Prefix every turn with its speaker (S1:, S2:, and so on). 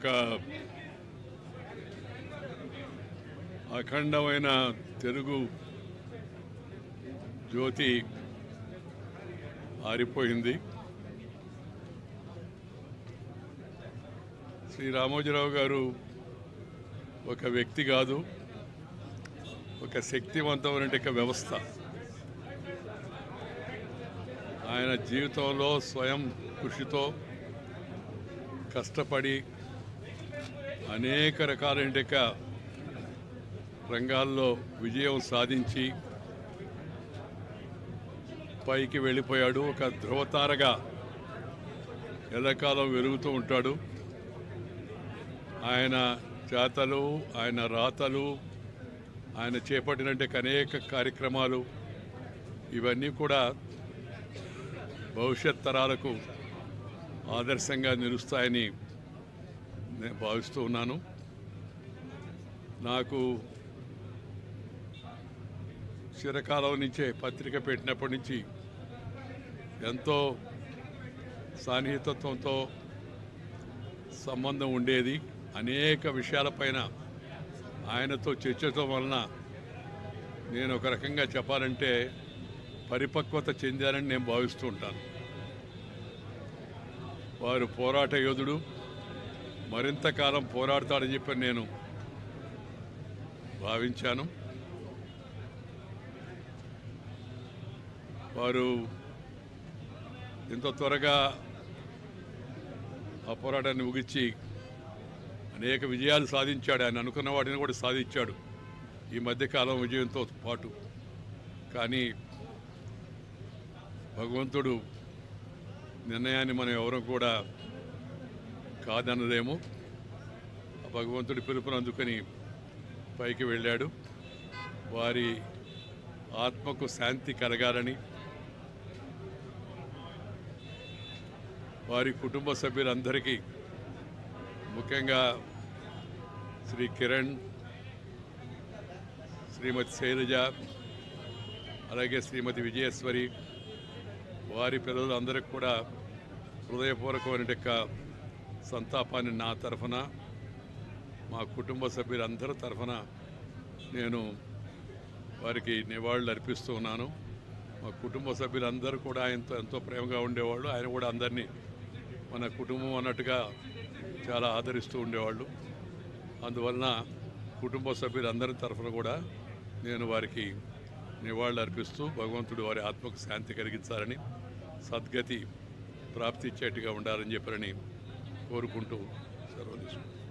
S1: ఒక అఖండమైన తెలుగు జ్యోతి ఆరిపోయింది. శ్రీ రామోజీరావు గారు ఒక వ్యక్తి కాదు, ఒక శక్తివంతమైన వ్యవస్థ. ఆయన జీవితంలో స్వయం కృషితో కష్టపడి అనేక రకాలైన రంగాల్లో విజయం సాధించి పైకి వెళ్ళిపోయాడు. ఒక ధ్రువతారగా ఎల్లకాలం వెలుగుతూ ఉంటాడు. ఆయన చేతలు, ఆయన రాతలు, ఆయన చేపట్టిన అనేక కార్యక్రమాలు ఇవన్నీ కూడా భవిష్యత్ తరాలకు ఆదర్శంగా నిలుస్తాయని నేను భావిస్తూ ఉన్నాను. నాకు చిరకాలం నుంచే పత్రిక పెట్టినప్పటి నుంచి ఎంతో సాన్నిహితత్వంతో సంబంధం ఉండేది. అనేక విషయాలపైన ఆయనతో చర్చడం వలన నేను ఒక రకంగా చెప్పాలంటే పరిపక్వత చెందానని నేను భావిస్తూ ఉంటాను. వారు పోరాట యోధుడు, మరింత కాలం పోరాడతాడని చెప్పి నేను భావించాను. వారు ఎంతో త్వరగా ఆ పోరాటాన్ని ముగించి అనేక విజయాలు సాధించాడు. ఆయన అనుకున్న వాటిని కూడా సాధించాడు ఈ మధ్యకాలం విజయంతో పాటు. కానీ భగవంతుడు నిర్ణయాన్ని మనం ఎవరూ కూడా కాదనలేము. ఆ భగవంతుడి పిలుపును అందుకొని పైకి వెళ్ళాడు. వారి ఆత్మకు శాంతి కలగాలని, వారి కుటుంబ సభ్యులందరికీ, ముఖ్యంగా శ్రీ కిరణ్, శ్రీమతి శైలజ, అలాగే శ్రీమతి విజయేశ్వరి, వారి పిల్లలందరికీ కూడా హృదయపూర్వకమైన సంతాపాన్ని నా తరఫున, మా కుటుంబ సభ్యులందరి తరఫున నేను వారికి నివాళులు అర్పిస్తూ ఉన్నాను. మా కుటుంబ సభ్యులందరూ కూడా ఆయనతో ఎంతో ప్రేమగా ఉండేవాళ్ళు. ఆయన కూడా అందరినీ మన కుటుంబం అన్నట్టుగా చాలా ఆదరిస్తూ ఉండేవాళ్ళు. అందువలన కుటుంబ సభ్యులందరి తరఫున కూడా నేను వారికి నివాళులు అర్పిస్తూ భగవంతుడు వారి ఆత్మకు శాంతి కలిగించాలని, సద్గతి ప్రాప్తిచ్చేట్టుగా ఉండాలని చెప్పని కోరుకుంటూ సెలవు తీసుకుంటాను.